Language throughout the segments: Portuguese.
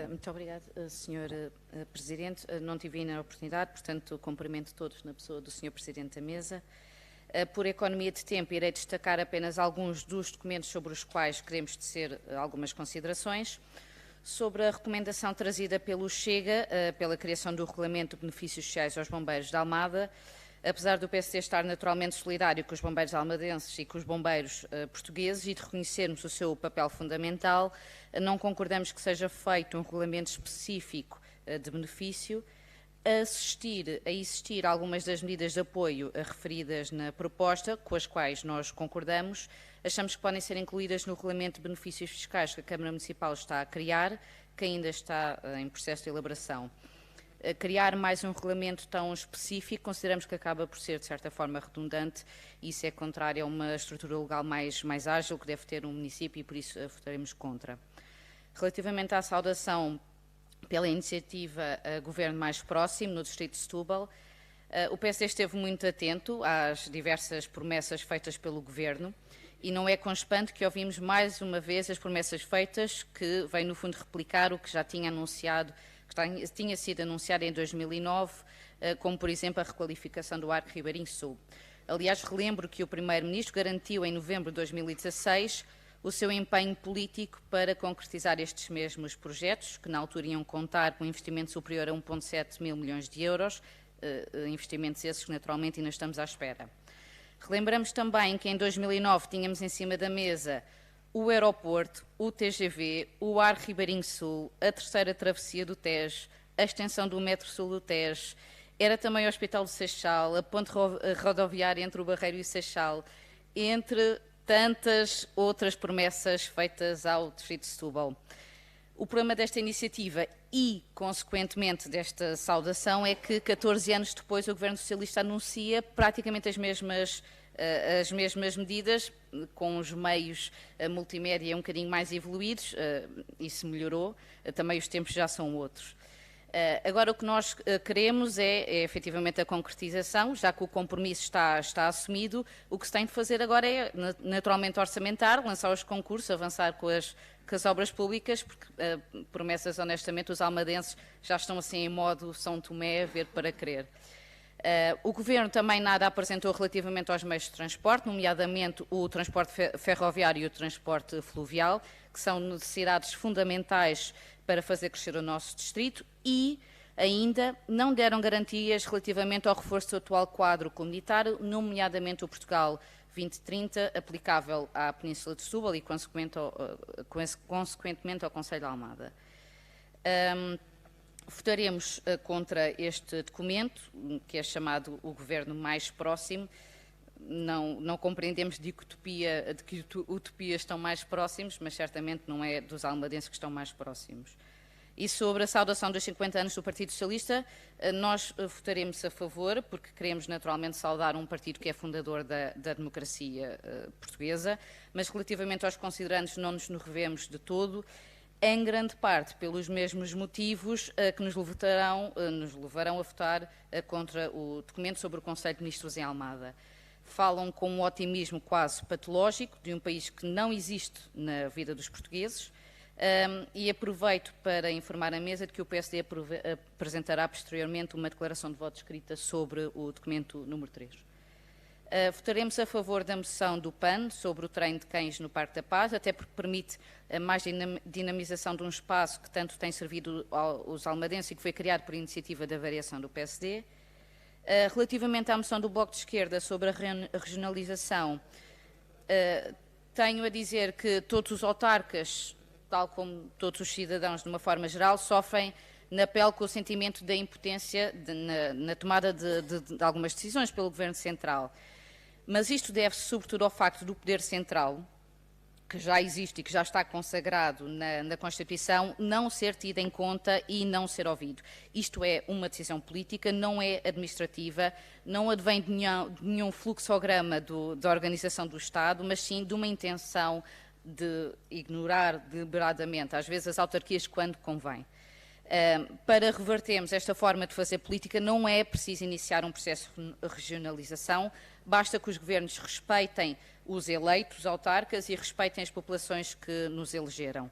Muito obrigada, Sr. Presidente. Não tive ainda a oportunidade, portanto, cumprimento todos na pessoa do Sr. Presidente da Mesa. Por economia de tempo, irei destacar apenas alguns dos documentos sobre os quais queremos tecer algumas considerações. Sobre a recomendação trazida pelo Chega, pela criação do Regulamento de Benefícios Sociais aos Bombeiros de Almada, apesar do PSD estar naturalmente solidário com os bombeiros almadenses e com os bombeiros portugueses e de reconhecermos o seu papel fundamental, não concordamos que seja feito um regulamento específico de benefício. A existir algumas das medidas de apoio referidas na proposta, com as quais nós concordamos, achamos que podem ser incluídas no Regulamento de Benefícios Fiscais que a Câmara Municipal está a criar, que ainda está em processo de elaboração. Criar mais um regulamento tão específico, consideramos que acaba por ser, de certa forma, redundante, e isso é contrário a uma estrutura legal mais ágil que deve ter um município e por isso votaremos contra. Relativamente à saudação pela iniciativa Governo Mais Próximo, no Distrito de Setúbal, o PSD esteve muito atento às diversas promessas feitas pelo Governo e não é com espanto que ouvimos mais uma vez as promessas feitas, que vem no fundo replicar o que já tinha anunciado, que tinha sido anunciado em 2009, como por exemplo a requalificação do Arco Ribeirinho Sul. Aliás, relembro que o Primeiro-Ministro garantiu em novembro de 2016 o seu empenho político para concretizar estes mesmos projetos, que na altura iam contar com um investimento superior a 1,7 mil milhões de euros, investimentos esses que naturalmente ainda estamos à espera. Relembramos também que em 2009 tínhamos em cima da mesa o aeroporto, o TGV, o Arco Ribeirinho Sul, a terceira travessia do Tejo, a extensão do metro sul do Tejo, era também o Hospital do Seixal, a ponte rodoviária entre o Barreiro e o Seixal, entre tantas outras promessas feitas ao Distrito de Setúbal. O problema desta iniciativa e, consequentemente, desta saudação é que 14 anos depois o Governo Socialista anuncia praticamente as mesmas medidas, com os meios multimédia um bocadinho mais evoluídos, isso melhorou, também os tempos já são outros. Agora o que nós queremos é efetivamente a concretização, já que o compromisso está assumido. O que se tem de fazer agora é naturalmente orçamentar, lançar os concursos, avançar com as obras públicas, porque promessas honestamente os almadenses já estão assim em modo São Tomé, ver para crer. O Governo também nada apresentou relativamente aos meios de transporte, nomeadamente o transporte ferroviário e o transporte fluvial, que são necessidades fundamentais para fazer crescer o nosso distrito, e ainda não deram garantias relativamente ao reforço do atual quadro comunitário, nomeadamente o Portugal 2030, aplicável à Península de Setúbal e consequentemente ao Conselho de Almada. Votaremos contra este documento, que é chamado o Governo Mais Próximo. Não compreendemos de que utopias estão mais próximos, mas certamente não é dos almadenses que estão mais próximos. E sobre a saudação dos 50 anos do Partido Socialista, nós votaremos a favor, porque queremos naturalmente saudar um partido que é fundador da democracia portuguesa, mas relativamente aos considerandos não nos revemos de todo, em grande parte pelos mesmos motivos que nos levarão a votar contra o documento sobre o Conselho de Ministros em Almada. Falam com um otimismo quase patológico de um país que não existe na vida dos portugueses, e aproveito para informar a mesa de que o PSD apresentará posteriormente uma declaração de voto escrita sobre o documento número 3. Votaremos a favor da moção do PAN sobre o treino de cães no Parque da Paz, até porque permite a mais dinamização de um espaço que tanto tem servido aos almadenses e que foi criado por iniciativa da variação do PSD. Relativamente à moção do Bloco de Esquerda sobre a regionalização, tenho a dizer que todos os autarcas, tal como todos os cidadãos de uma forma geral, sofrem na pele com o sentimento da impotência na tomada de algumas decisões pelo Governo Central. Mas isto deve-se sobretudo ao facto do poder central, que já existe e que já está consagrado na Constituição, não ser tido em conta e não ser ouvido. Isto é uma decisão política, não é administrativa, não advém de nenhum fluxograma da organização do Estado, mas sim de uma intenção de ignorar deliberadamente, às vezes, as autarquias quando convém. Para revertermos esta forma de fazer política, não é preciso iniciar um processo de regionalização, basta que os governos respeitem os eleitos autarcas e respeitem as populações que nos elegeram.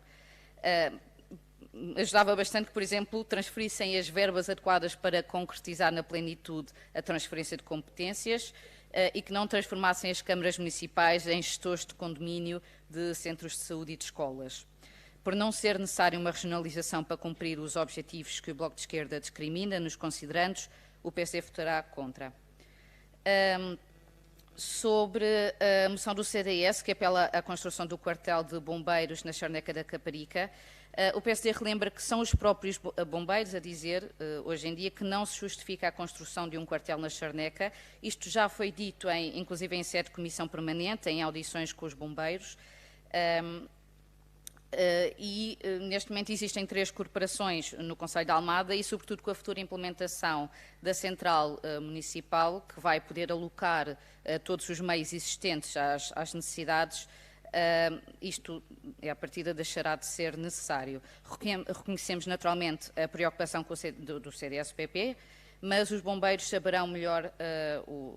ajudava bastante que, por exemplo, transferissem as verbas adequadas para concretizar na plenitude a transferência de competências e que não transformassem as câmaras municipais em gestores de condomínio de centros de saúde e de escolas. Por não ser necessária uma regionalização para cumprir os objetivos que o Bloco de Esquerda discrimina nos considerandos, o PSD votará contra. Sobre a moção do CDS, que apela à construção do quartel de bombeiros na Charneca da Caparica, o PSD relembra que são os próprios bombeiros a dizer, hoje em dia, que não se justifica a construção de um quartel na Charneca. Isto já foi dito, inclusive em sede de comissão permanente, em audições com os bombeiros. Neste momento existem 3 corporações no Concelho de Almada e, sobretudo, com a futura implementação da central municipal, que vai poder alocar todos os meios existentes às necessidades, isto, à partida, deixará de ser necessário. Reconhecemos naturalmente a preocupação do CDS-PP, mas os bombeiros saberão melhor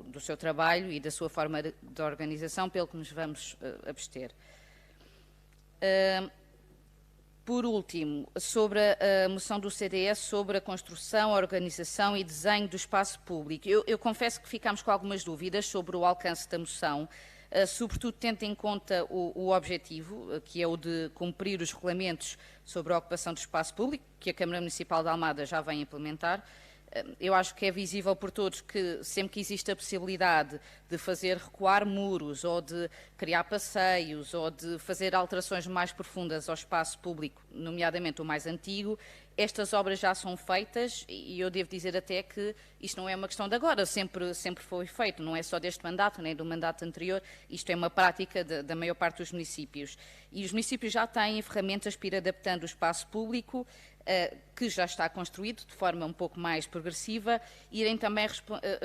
do seu trabalho e da sua forma de organização, pelo que nos vamos abster. Por último, sobre a moção do CDS sobre a construção, organização e desenho do espaço público. Eu confesso que ficámos com algumas dúvidas sobre o alcance da moção, sobretudo tendo em conta o objetivo, que é o de cumprir os regulamentos sobre a ocupação do espaço público, que a Câmara Municipal de Almada já vem implementar. Eu acho que é visível por todos que sempre que existe a possibilidade de fazer recuar muros ou de criar passeios ou de fazer alterações mais profundas ao espaço público, nomeadamente o mais antigo, estas obras já são feitas e eu devo dizer até que isto não é uma questão de agora, sempre foi feito, não é só deste mandato, nem do mandato anterior, isto é uma prática da maior parte dos municípios. E os municípios já têm ferramentas para ir adaptando o espaço público, que já está construído de forma um pouco mais progressiva, e irem também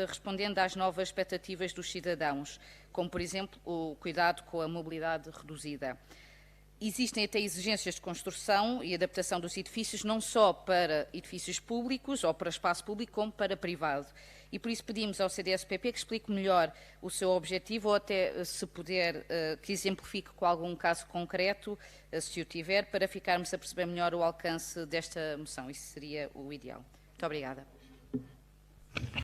respondendo às novas expectativas dos cidadãos, como, por exemplo, o cuidado com a mobilidade reduzida. Existem até exigências de construção e adaptação dos edifícios, não só para edifícios públicos ou para espaço público, como para privado. E por isso pedimos ao CDS-PP que explique melhor o seu objetivo, ou até, se puder, que exemplifique com algum caso concreto, se o tiver, para ficarmos a perceber melhor o alcance desta moção. Isso seria o ideal. Muito obrigada.